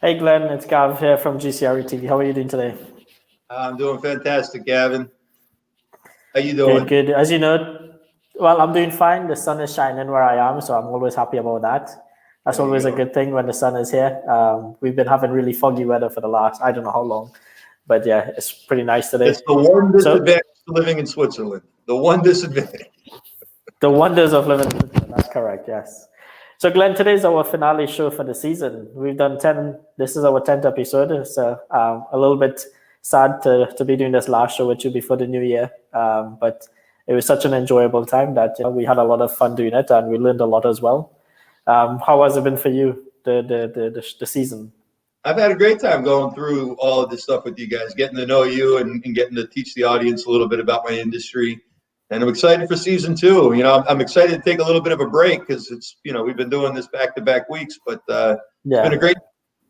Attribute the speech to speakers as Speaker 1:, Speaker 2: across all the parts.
Speaker 1: Hey Glenn, it's Gav here from GCRE TV. How are you doing today?
Speaker 2: I'm doing fantastic, Gavin. How you
Speaker 1: Good,
Speaker 2: doing?
Speaker 1: good. As you know, well, I'm doing fine. The sun is shining where I am, so I'm always happy about that. That's
Speaker 2: There you
Speaker 1: always a
Speaker 2: go.
Speaker 1: good thing when the sun is here. We've been having really foggy weather for the last, I don't know how long, but yeah, it's pretty nice today.
Speaker 2: It's the one
Speaker 1: So,
Speaker 2: disadvantage to living in Switzerland. The one disadvantage.
Speaker 1: the wonders of living in Switzerland, that's correct, yes. So, Glenn, today's our finale show for the season. We've done 10, this is our 10th episode. It's a little bit sad to be doing this last show with you before the new year. But it was such an enjoyable time that we had a lot of fun doing it and we learned a lot as well. How has it been for you, the season?
Speaker 2: I've had a great time going through all of this stuff with you guys, getting to know you and getting to teach the audience a little bit about my industry. And I'm excited for season 2. I'm excited to take a little bit of a break because it's, we've been doing this back-to-back weeks, but it's been a great,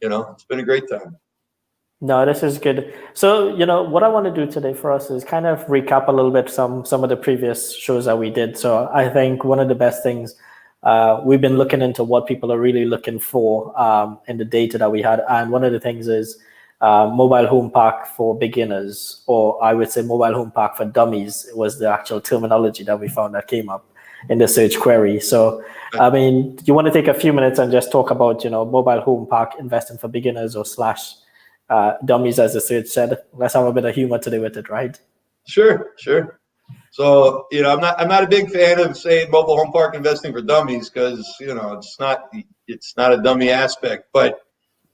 Speaker 2: it's been a great time.
Speaker 1: No, this is good. So, what I want to do today for us is kind of recap a little bit some of the previous shows that we did. So I think one of the best things, we've been looking into what people are really looking for in the data that we had. And one of the things is mobile home park for beginners, or I would say mobile home park for dummies was the actual terminology that we found that came up in the search query. So, I mean, you want to take a few minutes and just talk about, mobile home park investing for beginners or slash dummies, as the search said. Let's have a bit of humor today with it, right?
Speaker 2: Sure. So, I'm not a big fan of saying mobile home park investing for dummies because, it's not a dummy aspect, but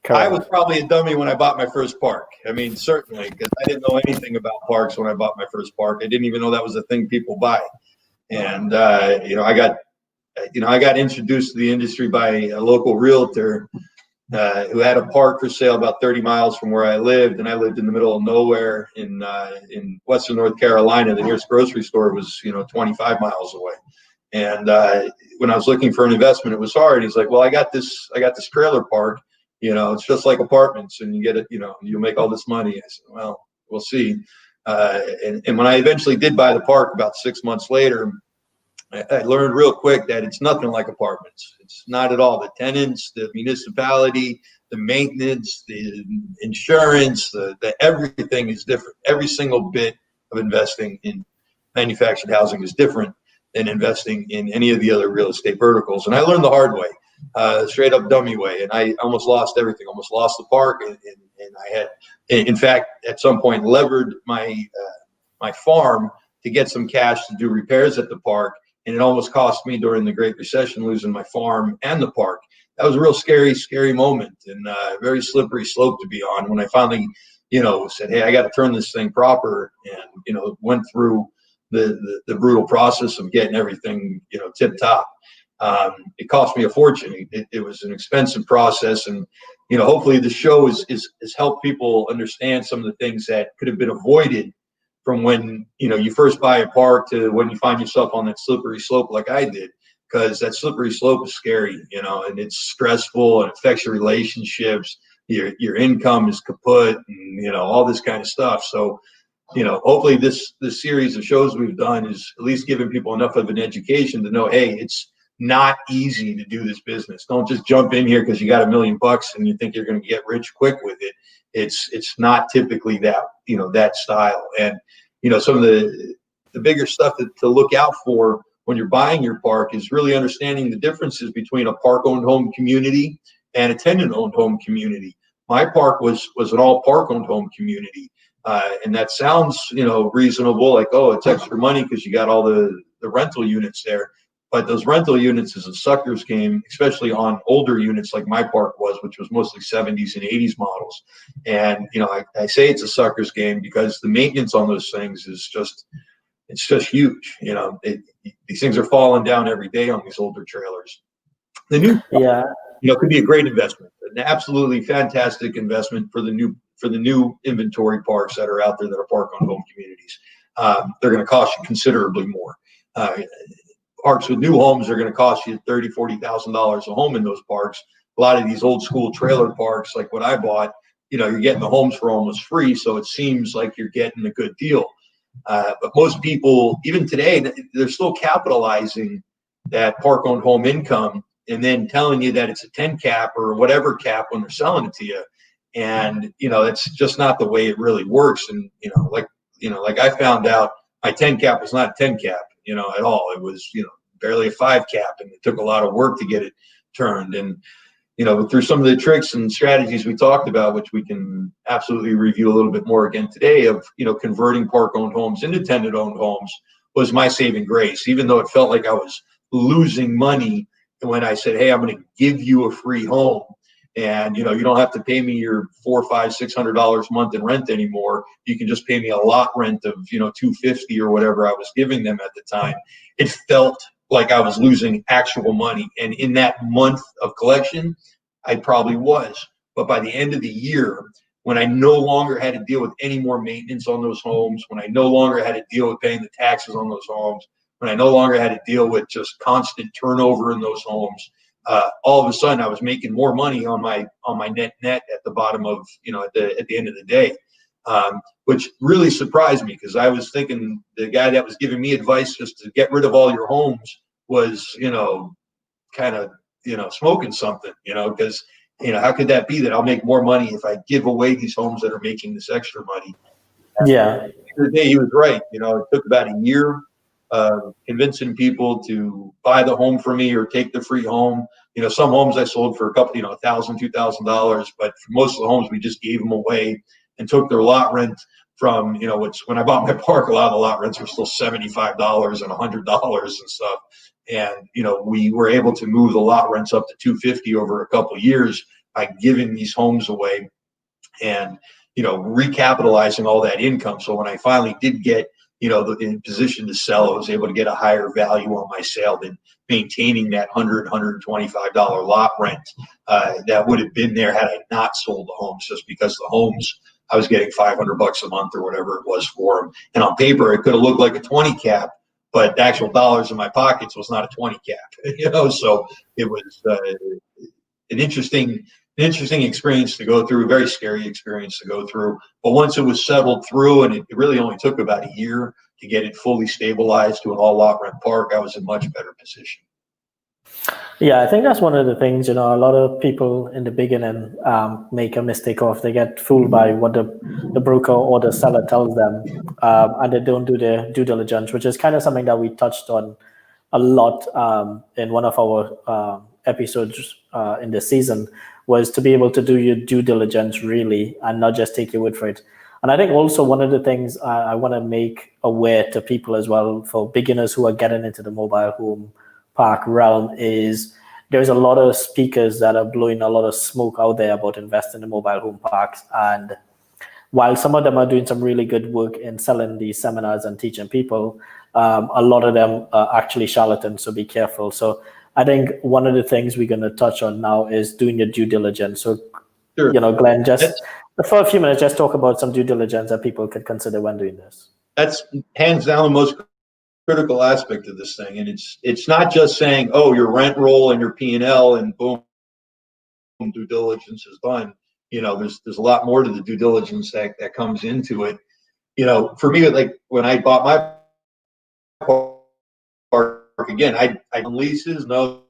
Speaker 1: Correct.
Speaker 2: I was probably a dummy when I bought my first park. I mean, certainly, because I didn't know anything about parks when I bought my first park. I didn't even know that was a thing people buy. And, I got introduced to the industry by a local realtor who had a park for sale about 30 miles from where I lived, and I lived in the middle of nowhere in Western North Carolina. The nearest grocery store was 25 miles away, and when I was looking for an investment, it was hard. He's like, "Well, I got this trailer park. It's just like apartments, and you get it. You'll make all this money." I said, "Well, we'll see." And when I eventually did buy the park about 6 months later, I learned real quick that it's nothing like apartments. It's not at all. The tenants, the municipality, the maintenance, the insurance, the everything is different. Every single bit of investing in manufactured housing is different than investing in any of the other real estate verticals. And I learned the hard way, straight up dummy way. And I almost lost everything. Almost lost the park. And I had, in fact, at some point levered my farm to get some cash to do repairs at the park. And it almost cost me during the Great Recession losing my farm and the park. That was a real scary moment and a very slippery slope to be on when I finally, said, hey, I got to turn this thing proper, and, went through the brutal process of getting everything, tip top. It cost me a fortune. It was an expensive process. And, hopefully the show has helped people understand some of the things that could have been avoided from when you first buy a park to when you find yourself on that slippery slope like I did, because that slippery slope is scary, and it's stressful and affects your relationships. Your income is kaput, and all this kind of stuff. So, hopefully this series of shows we've done is at least giving people enough of an education to know, hey, it's not easy to do this business. Don't just jump in here because you got $1 million and you think you're going to get rich quick with it. It's not typically that that style. And some of the bigger stuff to look out for when you're buying your park is really understanding the differences between a park-owned home community and a tenant-owned home community. My park was an all park-owned home community, and that sounds reasonable, like, oh, it's extra money because you got all the rental units there. But those rental units is a sucker's game, especially on older units like my park was, which was mostly 70s and 80s models. And, I say it's a sucker's game because the maintenance on those things is just huge. These things are falling down every day on these older trailers. The new, could be a great investment, an absolutely fantastic investment for the new inventory parks that are out there that are park-owned home communities. They're going to cost you considerably more. Parks with new homes are going to cost you $30,000, $40,000 a home in those parks. A lot of these old school trailer parks, like what I bought, you're getting the homes for almost free, so it seems like you're getting a good deal. But most people, even today, they're still capitalizing that park-owned home income and then telling you that it's a 10 cap or whatever cap when they're selling it to you. And, it's just not the way it really works. And, like I found out my 10 cap was not a 10 cap, at all. It was, barely a 5 cap, and it took a lot of work to get it turned. And, through some of the tricks and strategies we talked about, which we can absolutely review a little bit more again today, of, converting park-owned homes into tenant-owned homes was my saving grace, even though it felt like I was losing money when I said, hey, I'm going to give you a free home. And, you don't have to pay me your $400, $500, $600 a month in rent anymore. You can just pay me a lot rent of, $250 or whatever I was giving them at the time. It felt like I was losing actual money. And in that month of collection, I probably was. But by the end of the year, when I no longer had to deal with any more maintenance on those homes, when I no longer had to deal with paying the taxes on those homes, when I no longer had to deal with just constant turnover in those homes, all of a sudden I was making more money on my net at the bottom of, at the end of the day, which really surprised me, because I was thinking the guy that was giving me advice just to get rid of all your homes was, kind of, smoking something, because, how could that be that I'll make more money if I give away these homes that are making this extra money?
Speaker 1: Yeah.
Speaker 2: At the end of the day, he was right. It took about a year convincing people to buy the home for me or take the free home. Some homes I sold for a couple, $1,000, $2,000, but for most of the homes we just gave them away and took their lot rent from, which when I bought my park, a lot of the lot rents were still $75 and $100 and stuff. And, we were able to move the lot rents up to $250 over a couple of years by giving these homes away and, recapitalizing all that income. So when I finally did get, in position to sell, I was able to get a higher value on my sale than maintaining that $100, $125 lot rent that would have been there had I not sold the homes, just because the homes I was getting $500 a month or whatever it was for them. And on paper, it could have looked like a 20 cap, but the actual dollars in my pockets was not a 20 cap, so it was an interesting experience to go through, a very scary experience to go through. But once it was settled through, and it really only took about a year to get it fully stabilized to an all lot rent park, I was in much better position.
Speaker 1: Yeah, I think that's one of the things, a lot of people in the beginning make a mistake of. They get fooled by what the broker or the seller tells them, and they don't do their due diligence, which is kind of something that we touched on a lot in one of our episodes in this season, was to be able to do your due diligence really and not just take your word for it. And I think also one of the things I want to make aware to people as well, for beginners who are getting into the mobile home park realm, is there's a lot of speakers that are blowing a lot of smoke out there about investing in mobile home parks. And while some of them are doing some really good work in selling these seminars and teaching people, a lot of them are actually charlatans, so be careful. So I think one of the things we're going to touch on now is doing your due diligence. So,
Speaker 2: Sure.
Speaker 1: Glenn, just for a few minutes, just talk about some due diligence that people could consider when doing this.
Speaker 2: That's hands down the most critical aspect of this thing. And it's not just saying, oh, your rent roll and your P&L and boom, due diligence is done. There's a lot more to the due diligence that comes into it. For me, like when I bought my park, again, I leases, no,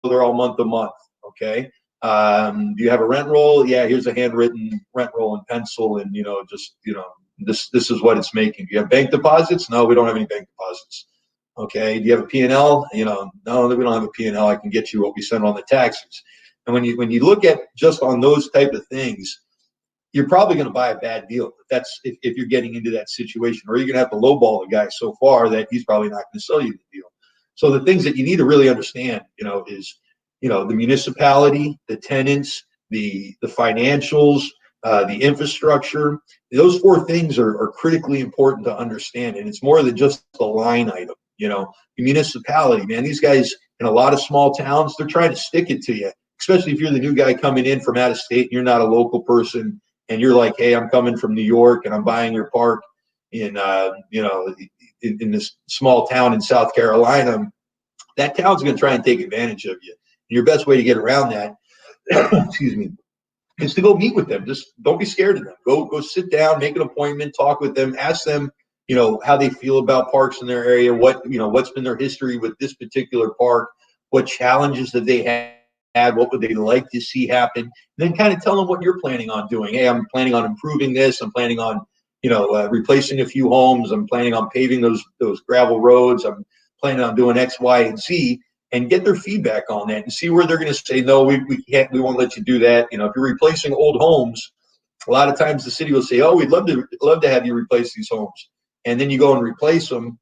Speaker 2: they're all month to month. Okay. Do you have a rent roll? Yeah, here's a handwritten rent roll in pencil, and this is what it's making. Do you have bank deposits? No, we don't have any bank deposits. Okay. Do you have a P&L? No, we don't have a P&L. I can get you what we send on the taxes. And when you look at just on those type of things, you're probably going to buy a bad deal. That's if you're getting into that situation, or you're going to have to lowball the guy so far that he's probably not going to sell you the deal. So the things that you need to really understand, is, the municipality, the tenants, the financials, the infrastructure. Those 4 things are critically important to understand. And it's more than just a line item. The municipality, man, these guys in a lot of small towns, they're trying to stick it to you, especially if you're the new guy coming in from out of state and you're not a local person, and you're like, hey, I'm coming from New York and I'm buying your park in in this small town in South Carolina. That town's going to try and take advantage of you. And your best way to get around that, excuse me, is to go meet with them. Just don't be scared of them. Go sit down, make an appointment, talk with them, ask them, how they feel about parks in their area, what's been their history with this particular park, what challenges that they had, what would they like to see happen, and then kind of tell them what you're planning on doing. Hey, I'm planning on improving this. I'm planning on, replacing a few homes. I'm planning on paving those gravel roads. I'm planning on doing X, Y, and Z, and get their feedback on that and see where they're going to say, no, we can't, we won't let you do that. If you're replacing old homes, a lot of times the city will say, oh, we'd love to have you replace these homes. And then you go and replace them,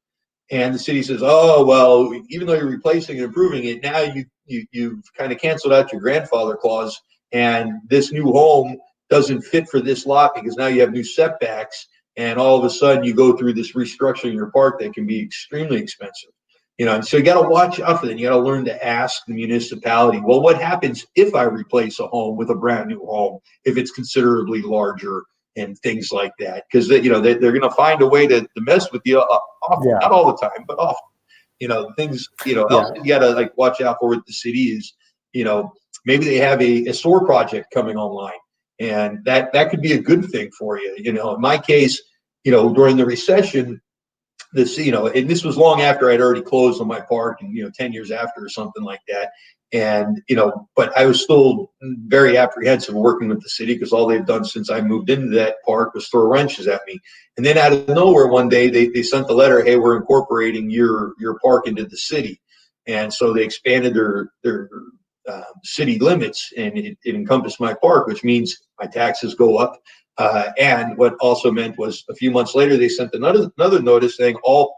Speaker 2: and the city says, oh, well, even though you're replacing and improving it, now you've kind of canceled out your grandfather clause, and this new home doesn't fit for this lot because now you have new setbacks, and all of a sudden you go through this restructuring your park that can be extremely expensive. And so you got to watch out for that. You got to learn to ask the municipality, well, what happens if I replace a home with a brand new home, if it's considerably larger and things like that? Because they're going to find a way to mess with you often, not all the time, but often. Things, else you got to watch out for with the city is, maybe they have a SOAR project coming online, and that could be a good thing for you. In my case, during the recession, and this was long after I'd already closed on my park, and 10 years after or something like that. And but I was still very apprehensive working with the city because all they've done since I moved into that park was throw wrenches at me. And then out of nowhere one day they sent the letter, hey, we're incorporating your park into the city. And so they expanded their city limits, and it encompassed my park, which means my taxes go up. And what also meant was a few months later, they sent another notice saying all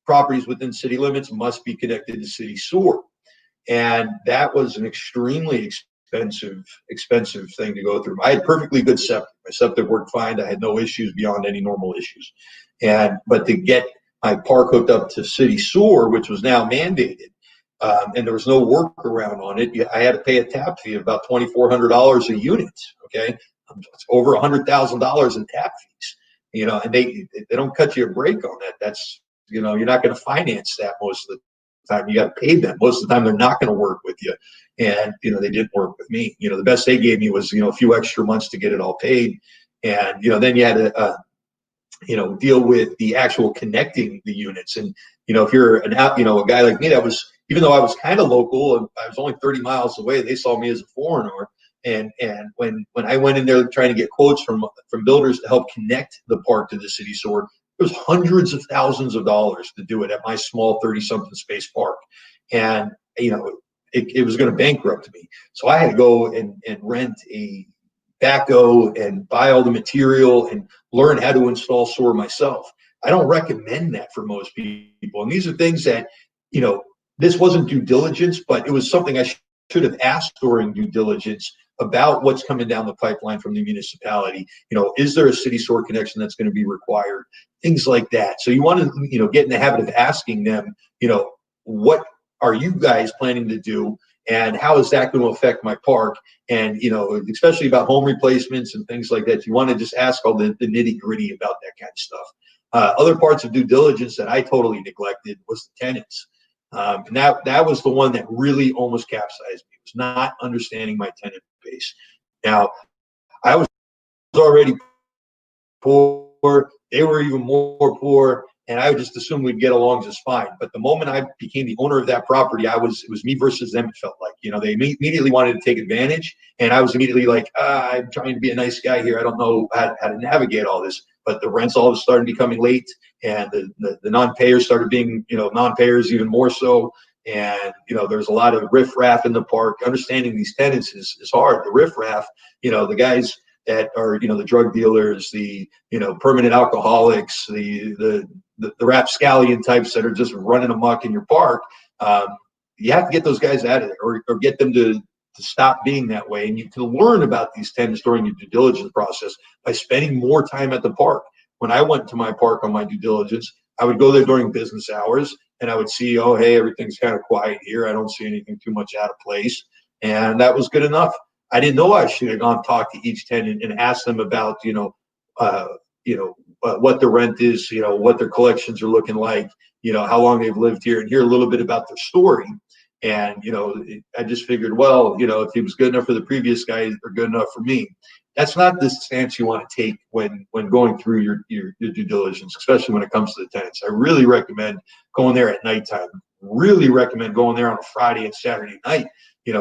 Speaker 2: properties within city limits must be connected to city sewer. And that was an extremely expensive thing to go through. I had perfectly good septic. My septic worked fine. I had no issues beyond any normal issues. But to get my park hooked up to city sewer, which was now mandated, and there was no workaround on it, I had to pay a tap fee of about $2,400 a unit. Okay. It's over $100,000 in tap fees, and they don't cut you a break on that. That's, you're not going to finance that most of the time. You got to pay them. Most of the time they're not going to work with you. And, they didn't work with me. The best they gave me was, a few extra months to get it all paid. And, then you had to, deal with the actual connecting the units. And, if you're a guy like me, that was, even though I was kind of local and I was only 30 miles away, they saw me as a foreigner. And when I went in there trying to get quotes from builders to help connect the park to the city sewer, it was hundreds of thousands of dollars to do it at my small 30-something space park. And, it was going to bankrupt me. So I had to go and rent a backhoe and buy all the material and learn how to install sewer myself. I don't recommend that for most people. And these are things that, this wasn't due diligence, but it was something I should have asked during due diligence about what's coming down the pipeline from the municipality. Is there a city sewer connection that's going to be required? Things like that. So you want to, get in the habit of asking them, what are you guys planning to do? And how is that going to affect my park? And, especially about home replacements and things like that, you want to just ask all the nitty gritty about that kind of stuff. Other parts of due diligence that I totally neglected was the tenants. And that was the one that really almost capsized me. It was not understanding my tenant base. Now, I was already poor. They were even more poor. And I just assumed we'd get along just fine. But the moment I became the owner of that property, it was me versus them, it felt like. They immediately wanted to take advantage. And I was immediately like, I'm trying to be a nice guy here. I don't know how to navigate all this. But the rents all of a sudden becoming late, and the non-payers started being, non-payers even more so. And, there's a lot of riffraff in the park. Understanding these tenants is hard. The riffraff, the guys that are, the drug dealers, the, permanent alcoholics, the rapscallion types that are just running amok in your park. You have to get those guys out of there, or get them to stop being that way. And you can learn about these tenants during your due diligence process by spending more time at the park. When I went to my park on my due diligence, I would go there during business hours, and I would see, oh, hey, everything's kind of quiet here. I don't see anything too much out of place. And that was good enough. I didn't know I should have gone talk to each tenant and ask them about, what the rent is, what their collections are looking like, how long they've lived here, and hear a little bit about their story. And, I just figured, well, if he was good enough for the previous guy, they're good enough for me. That's not the stance you want to take when going through your due diligence, especially when it comes to the tenants. I really recommend going there at nighttime. really recommend going there on a Friday and Saturday night,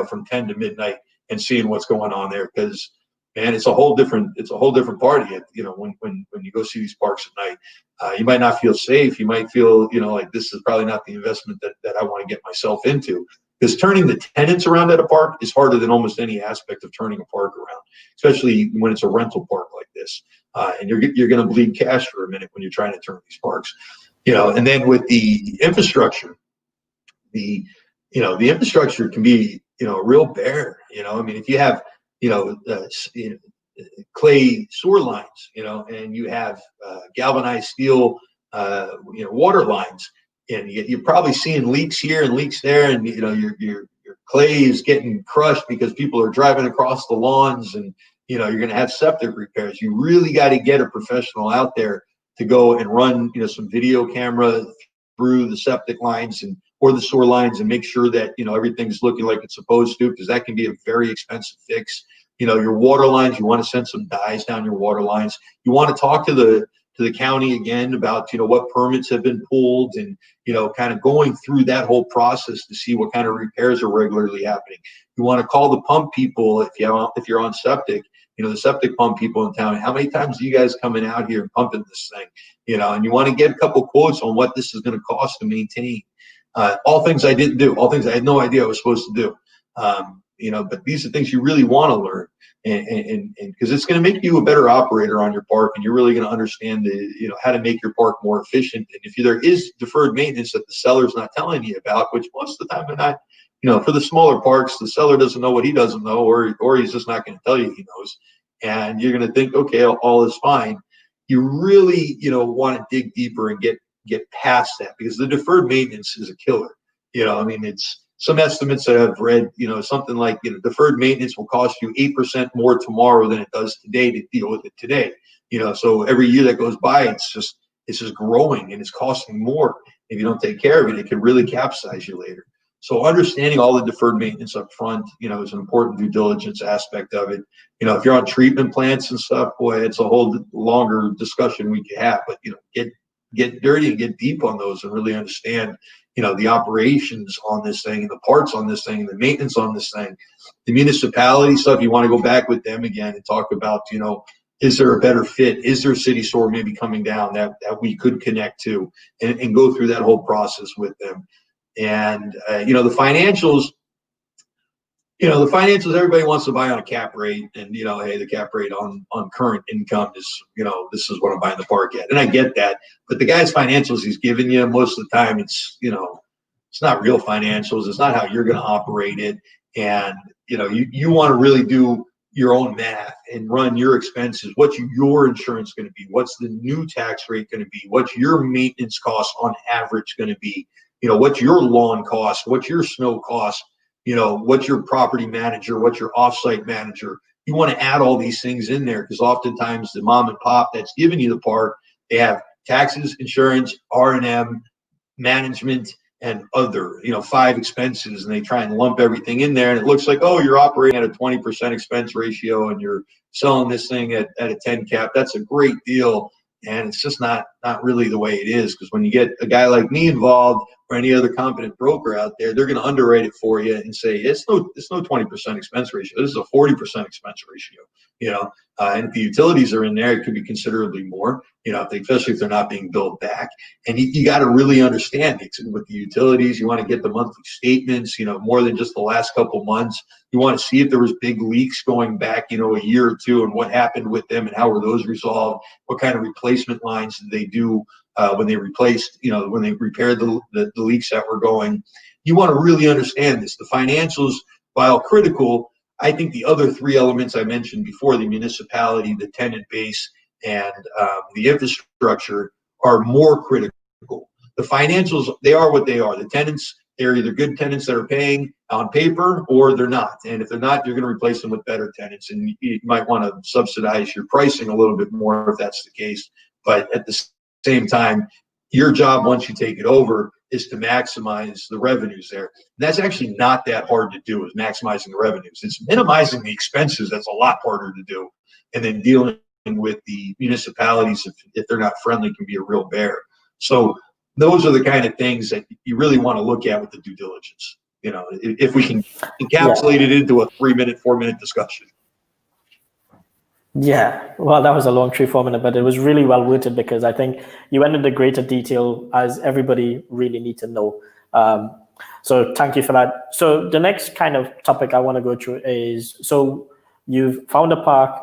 Speaker 2: from 10 to midnight, and seeing what's going on there, because man, it's a whole different party. When you go see these parks at night, you might not feel safe. You might feel, like this is probably not the investment that I want to get myself into. Because turning the tenants around at a park is harder than almost any aspect of turning a park around, especially when it's a rental park like this. And you're going to bleed cash for a minute when you're trying to turn these parks. And then with the infrastructure, the infrastructure can be, a real bear. I mean, if you have, clay sewer lines, and you have galvanized steel, water lines, and you're probably seeing leaks here and leaks there, and your clay is getting crushed because people are driving across the lawns, and you're going to have septic repairs. You really got to get a professional out there to go and run some video camera through the septic lines or the sewer lines, and make sure that everything's looking like it's supposed to, because that can be a very expensive fix. Your water lines, you want to send some dyes down your water lines. You want to talk to the county again about what permits have been pulled, and kind of going through that whole process to see what kind of repairs are regularly happening. You want to call the pump people if you're on septic, the septic pump people in town. How many times are you guys coming out here and pumping this thing? And you want to get a couple quotes on what this is going to cost to maintain. All things I didn't do, all things I had no idea I was supposed to do. But these are things you really want to learn, and because it's going to make you a better operator on your park, and you're really going to understand how to make your park more efficient. And if there is deferred maintenance that the seller's not telling you about, which most of the time they're not, for the smaller parks, the seller doesn't know what he doesn't know, or he's just not going to tell you he knows, and you're going to think, okay, all is fine. You really, want to dig deeper and get past that, because the deferred maintenance is a killer. It's some estimates that I've read, something like, deferred maintenance will cost you 8% more tomorrow than it does today to deal with it today. So every year that goes by, it's just growing, and it's costing more. If you don't take care of it, it can really capsize you later. So understanding all the deferred maintenance up front, is an important due diligence aspect of it. If you're on treatment plants and stuff, boy, it's a whole longer discussion we could have, but, get dirty and get deep on those, and really understand, the operations on this thing, and the parts on this thing, and the maintenance on this thing. The municipality stuff, you want to go back with them again and talk about, is there a better fit? Is there a city store maybe coming down that we could connect to, and go through that whole process with them. And, the financials, everybody wants to buy on a cap rate, and, hey, the cap rate on current income is, this is what I'm buying the park at. And I get that, but the guy's financials he's giving you, most of the time, it's, it's not real financials. It's not how you're going to operate it. And, you want to really do your own math and run your expenses. What's your insurance going to be? What's the new tax rate going to be? What's your maintenance cost on average going to be? What's your lawn cost? What's your snow cost? What's your property manager? What's your offsite manager? You want to add all these things in there, because oftentimes the mom and pop that's giving you the park, they have taxes, insurance, R&M, management, and other, 5 expenses, and they try and lump everything in there, and it looks like, oh, you're operating at a 20% expense ratio, and you're selling this thing at a 10 cap. That's a great deal, and it's just not really the way it is, because when you get a guy like me involved, or any other competent broker out there, they're going to underwrite it for you and say it's no 20% expense ratio. This is a 40% expense ratio. And if the utilities are in there, it could be considerably more. Especially if they're not being billed back. And you got to really understand it with the utilities. You want to get the monthly statements, more than just the last couple months. You want to see if there was big leaks going back, a year or two, and what happened with them, and how were those resolved? What kind of replacement lines did they do? When they replaced, when they repaired the leaks that were going. You want to really understand this. The financials, while critical, I think the other 3 elements I mentioned before, the municipality, the tenant base, and the infrastructure, are more critical. The financials, they are what they are. The tenants, they're either good tenants that are paying on paper, or they're not. And if they're not, you're going to replace them with better tenants. And you might want to subsidize your pricing a little bit more if that's the case. But at the same time, your job, once you take it over, is to maximize the revenues there. And that's actually not that hard to do, is maximizing the revenues. It's minimizing the expenses that's a lot harder to do. And then dealing with the municipalities, if they're not friendly, can be a real bear. So those are the kind of things that you really want to look at with the due diligence. You know, if we can encapsulate it into a 3-minute, 4-minute discussion.
Speaker 1: Yeah, well, that was a long 3-4 minute, but it was really well worded because I think you went into greater detail as everybody really need to know. So thank you for that. So the next kind of topic I want to go through is, so you've found a park,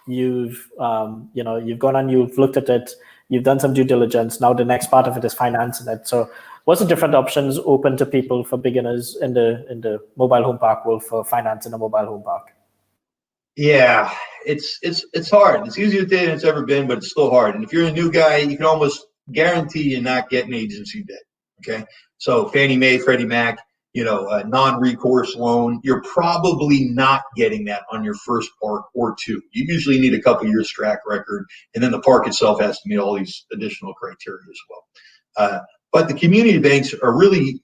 Speaker 1: you've you've gone and you've looked at it, you've done some due diligence. Now the next part of it is financing it. So what's the different options open to people for beginners in the mobile home park world for financing a mobile home park?
Speaker 2: Yeah, it's hard. It's easier today than it's ever been, but it's still hard. And if you're a new guy, you can almost guarantee you're not getting agency debt. Okay, so Fannie Mae, Freddie Mac, a non-recourse loan, you're probably not getting that on your first park or two. You usually need a couple years track record, and then the park itself has to meet all these additional criteria as well. But the community banks are really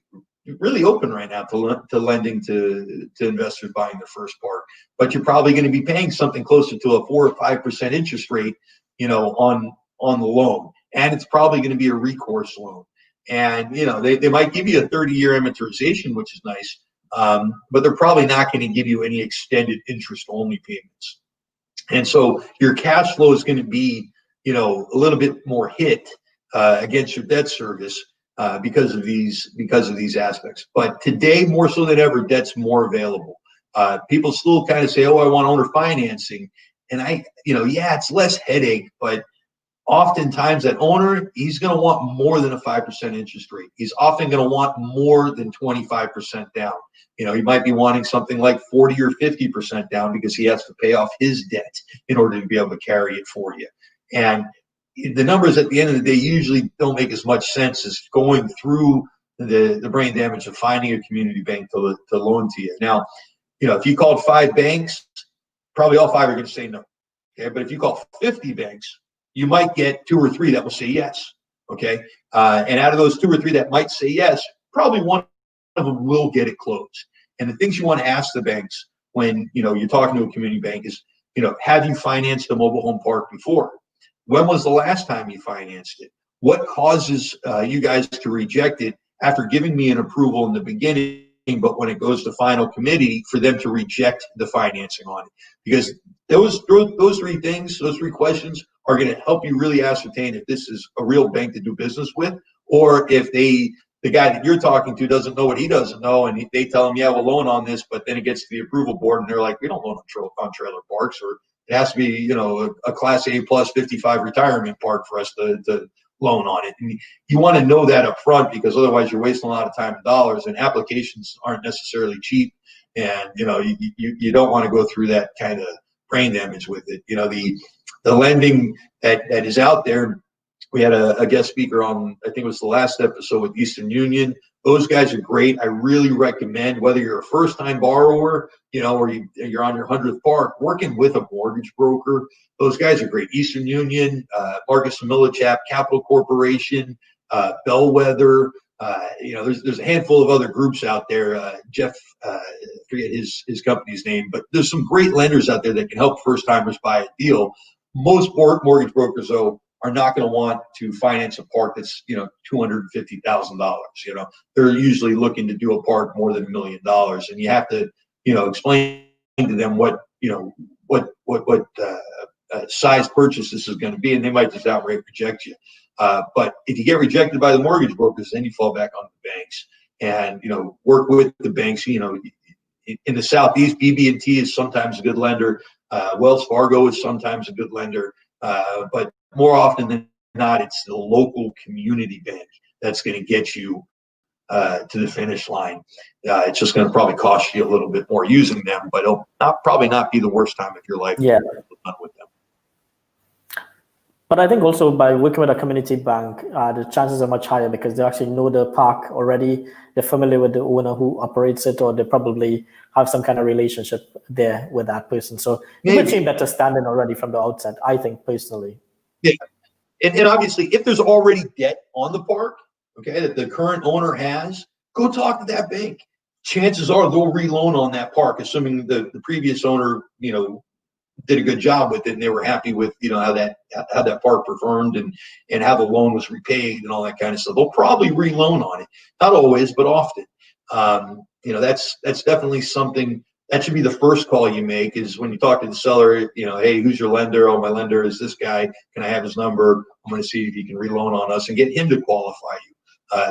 Speaker 2: open right now to lending to investors buying their first park. But you're probably going to be paying something closer to a 4 or 5% interest rate, on the loan, and it's probably going to be a recourse loan. And they might give you a 30-year amortization, which is nice, but they're probably not going to give you any extended interest-only payments. And so your cash flow is going to be, a little bit more hit against your debt service because of these aspects. But today, more so than ever, debt's more available. People still kind of say, "Oh, I want owner financing," and it's less headache, but oftentimes that owner, he's going to want more than a 5% interest rate. He's often going to want more than 25% down. He might be wanting something like 40 or 50% down because he has to pay off his debt in order to be able to carry it for you. And the numbers at the end of the day usually don't make as much sense as going through the brain damage of finding a community bank to loan to you. Now, if you called 5 banks, probably all 5 are going to say no. Okay, but if you call 50 banks, you might get 2 or 3 that will say yes. Okay, and out of those 2 or 3 that might say yes, probably one of them will get it closed. And the things you want to ask the banks when you're talking to a community bank is, have you financed a mobile home park before? When was the last time you financed it? What causes you guys to reject it after giving me an approval in the beginning, but when it goes to final committee, for them to reject the financing on it? Because those 3 things, those 3 questions are going to help you really ascertain if this is a real bank to do business with, or if the guy that you're talking to doesn't know what he doesn't know, and they tell him, yeah, we'll loan on this, but then it gets to the approval board and they're like, we don't loan on trailer parks, or it has to be, a class A plus 55 retirement park for us to loan on it. And you want to know that up front, because otherwise you're wasting a lot of time and dollars, and applications aren't necessarily cheap. And, you don't want to go through that kind of brain damage with it. The lending that is out there, we had a guest speaker on, I think it was the last episode, with Eastern Union. Those guys are great. I really recommend, whether you're a first-time borrower, or you're on your 100th park, working with a mortgage broker. Those guys are great. Eastern Union, Marcus & Millichap, Capital Corporation, Bellwether. There's a handful of other groups out there. Jeff, forget his company's name, but there's some great lenders out there that can help first-timers buy a deal. Most mortgage brokers, though, are not going to want to finance a park that's $250,000. They're usually looking to do a park more than $1 million, and you have to explain to them what size purchase this is going to be, and they might just outright reject you. But if you get rejected by the mortgage brokers, then you fall back on the banks and work with the banks. In the Southeast, BB&T is sometimes a good lender. Wells Fargo is sometimes a good lender, but more often than not, it's the local community bank that's going to get you to the finish line. It's just going to probably cost you a little bit more using them, but it'll probably not be the worst time of your life.
Speaker 1: Yeah.
Speaker 2: With them.
Speaker 1: But I think also by working with a community bank, the chances are much higher because they actually know the park already. They're familiar with the owner who operates it, or they probably have some kind of relationship there with that person. So you would seem better standing already from the outset, I think, personally.
Speaker 2: Yeah. And obviously, if there's already debt on the park, okay, that the current owner has, go talk to that bank. Chances are they'll reloan on that park, assuming the previous owner, did a good job with it, and they were happy with how that park performed and how the loan was repaid and all that kind of stuff. They'll probably re-loan on it, not always, but often. That's definitely something that should be the first call you make, is when you talk to the seller. Hey, who's your lender? Oh, my lender is this guy. Can I have his number? I'm going to see if he can re-loan on us and get him to qualify you.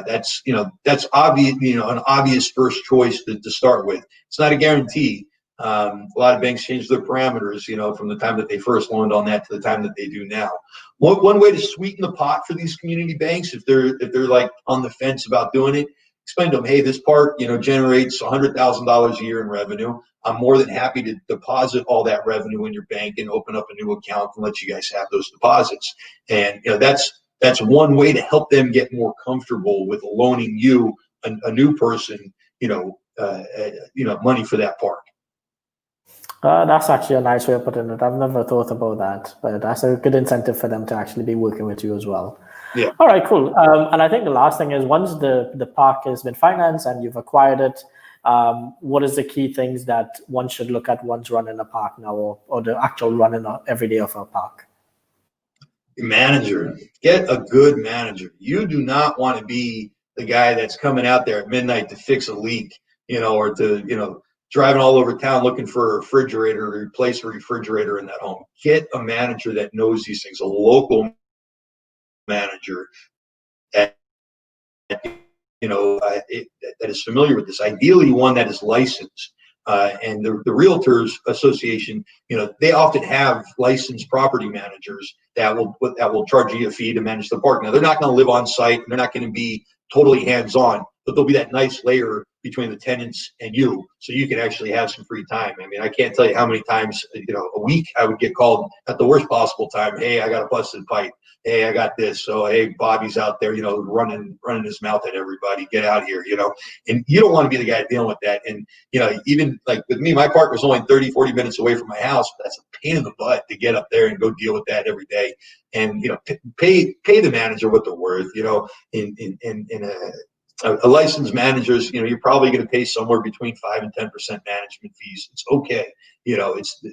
Speaker 2: That's obvious, an obvious first choice to start with. It's not a guarantee. A lot of banks change their parameters, from the time that they first loaned on that to the time that they do now. One way to sweeten the pot for these community banks, if they're like on the fence about doing it, explain to them, hey, this park, generates $100,000 a year in revenue. I'm more than happy to deposit all that revenue in your bank and open up a new account and let you guys have those deposits. And that's one way to help them get more comfortable with loaning you, a new person, money for that park.
Speaker 1: That's actually a nice way of putting it. I've never thought about that, but that's a good incentive for them to actually be working with you as well.
Speaker 2: Yeah.
Speaker 1: All right, cool. And I think the last thing is, once the park has been financed and you've acquired it, what is the key things that one should look at once running a park now, or the actual running every day of a park?
Speaker 2: Manager. Get a good manager. You do not want to be the guy that's coming out there at midnight to fix a leak, or to, driving all over town looking for a refrigerator, to replace a refrigerator in that home. Get a manager that knows these things, a local manager that is familiar with this. Ideally, one that is licensed. And the Realtors Association, they often have licensed property managers that will charge you a fee to manage the park. Now, they're not going to live on site, and they're not going to be totally hands-on, but there'll be that nice layer between the tenants and you, so you can actually have some free time. I mean, I can't tell you how many times, a week I would get called at the worst possible time. Hey, I got a busted pipe. Hey, I got this. So, hey, Bobby's out there, running his mouth at everybody. Get out here, and you don't want to be the guy dealing with that. And, even like with me, my park was only 30, 40 minutes away from my house. But that's a pain in the butt to get up there and go deal with that every day. And, pay the manager what they're worth, in a licensed manager's, you're probably going to pay somewhere between 5 and 10% management fees. It's okay. It's,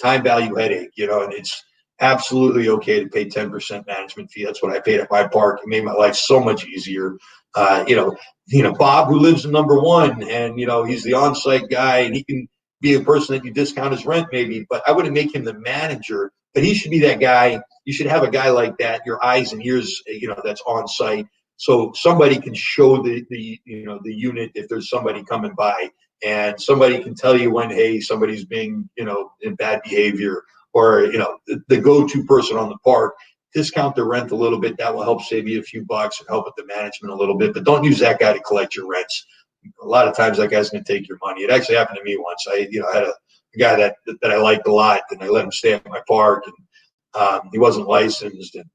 Speaker 2: time value headache, and it's absolutely okay to pay 10% management fee. That's what I paid at my park. It made my life so much easier. Bob, who lives in number one, and, he's the on-site guy, and he can be a person that you discount his rent maybe, but I wouldn't make him the manager, but he should be that guy. You should have a guy like that, your eyes and ears, that's on site. So somebody can show the unit if there's somebody coming by, and somebody can tell you when, hey, somebody's being, in bad behavior, or, the go-to person on the park. Discount the rent a little bit. That will help save you a few bucks and help with the management a little bit, but don't use that guy to collect your rents. A lot of times that guy's going to take your money. It actually happened to me once. I had a guy that I liked a lot, and I let him stay at my park, and he wasn't licensed, and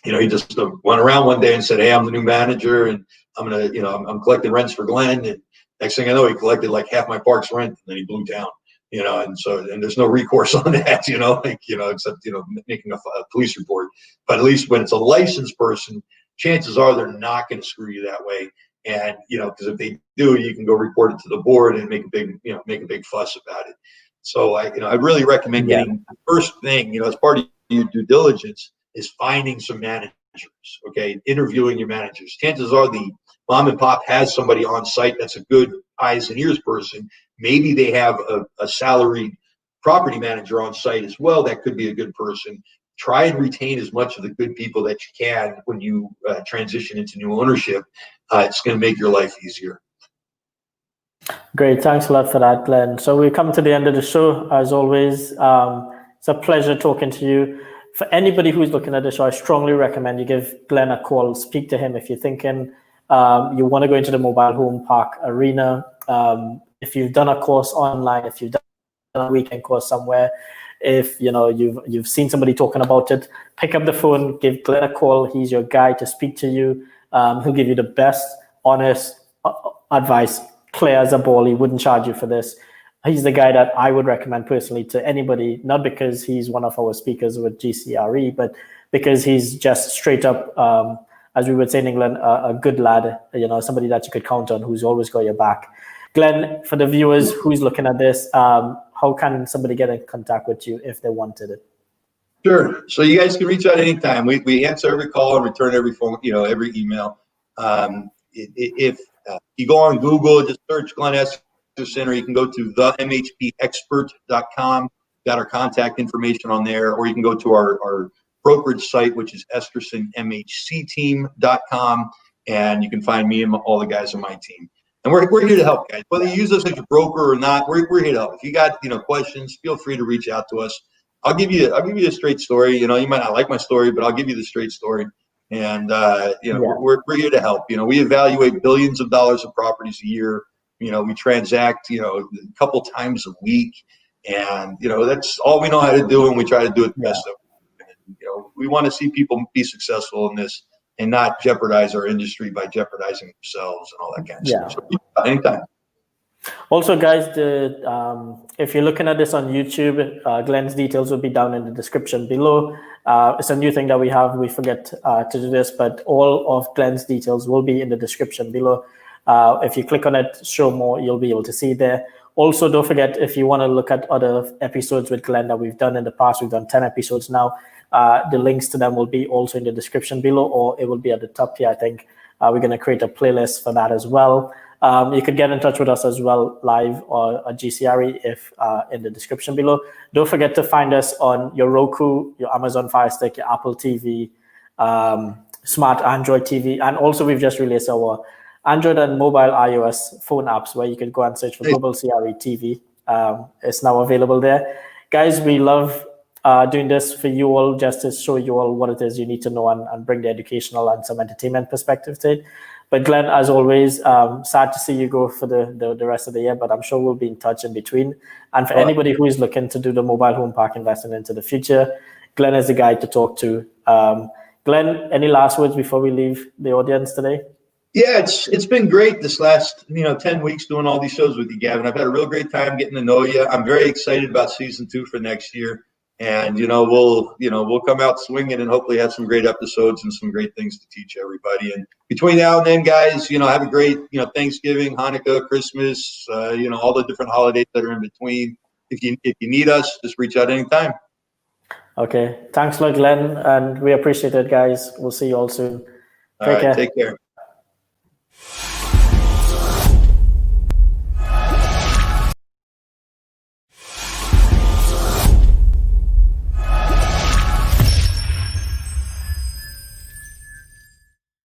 Speaker 2: he just went around one day and said, hey, I'm the new manager, and I'm going to, I'm collecting rents for Glenn. And next thing I know, he collected like half my park's rent, and then he blew down, and there's no recourse on that, except, making a police report. But at least when it's a licensed person, chances are they're not going to screw you that way. And, because if they do, you can go report it to the board and make a big fuss about it. So I really recommend getting the first thing, as part of your due diligence, is finding some managers, okay? Interviewing your managers. Chances are the mom and pop has somebody on site that's a good eyes and ears person. Maybe they have a salaried property manager on site as well. That could be a good person. Try and retain as much of the good people that you can when you transition into new ownership. It's going to make your life easier.
Speaker 1: Great. Thanks a lot for that, Glenn. So we come to the end of the show. As always, it's a pleasure talking to you. For anybody who's looking at the show, I strongly recommend you give Glenn a call, speak to him if you're thinking you want to go into the mobile home park arena. If you've done a course online, if you've done a weekend course somewhere, if you've seen somebody talking about it, pick up the phone, give Glenn a call. He's your guy to speak to you. He'll give you the best, honest advice, clear as a ball. He wouldn't charge you for this. He's the guy that I would recommend personally to anybody, not because he's one of our speakers with GCRE, but because he's just straight up, as we would say in England, a good lad, somebody that you could count on, who's always got your back. Glenn, for the viewers who's looking at this, how how can somebody get in contact with you if they wanted it?
Speaker 2: Sure. So you guys can reach out anytime. We answer every call and return every phone, every email. If you go on Google, just search Glenn Esterson, or you can go to themhpexpert.com. Got our contact information on there, or you can go to our brokerage site, which is EstersonMHCteam.com, and you can find me and all the guys on my team. And we're here to help, guys. Whether you use us as a broker or not, we're here to help. If you got questions, feel free to reach out to us. I'll give you a straight story. You might not like my story, but I'll give you the straight story. And we're here to help. We evaluate billions of dollars of properties a year. We transact a couple times a week, and that's all we know how to do, and we try to do it the best of it. We want to see people be successful in this and not jeopardize our industry by jeopardizing themselves and all that kind of stuff. So anytime.
Speaker 1: Also, guys, if you're looking at this on YouTube, Glenn's details will be down in the description below. It's a new thing that we have. We forget to do this, but all of Glenn's details will be in the description below. If you click on it, show more, you'll be able to see there. Also, don't forget, if you want to look at other episodes with Glenn that we've done in the past, we've done 10 episodes now. The links to them will be also in the description below, or it will be at the top here, I think. We're going to create a playlist for that as well. You could get in touch with us as well, live or a GCRE, if in the description below. Don't forget to find us on your Roku, your Amazon Fire Stick, your Apple TV, smart Android TV, and also we've just released our Android and mobile iOS phone apps where you can go and search for Global CRE TV. It's now available there. Guys, we love doing this for you all, just to show you all what it is you need to know and bring the educational and some entertainment perspective to it. But Glenn, as always, sad to see you go for the rest of the year, but I'm sure we'll be in touch in between. And for anybody who is looking to do the mobile home park investment into the future, Glenn is the guy to talk to. Glenn, any last words before we leave the audience today?
Speaker 2: Yeah, it's been great this last 10 weeks doing all these shows with you, Gavin. I've had a real great time getting to know you. I'm very excited about season 2 for next year. And we'll come out swinging and hopefully have some great episodes and some great things to teach everybody. And between now and then, guys, have a great Thanksgiving, Hanukkah, Christmas, all the different holidays that are in between. If you need us, just reach out anytime.
Speaker 1: Okay, thanks a lot, Glenn, and we appreciate it, guys. We'll see you all soon.
Speaker 2: Take care.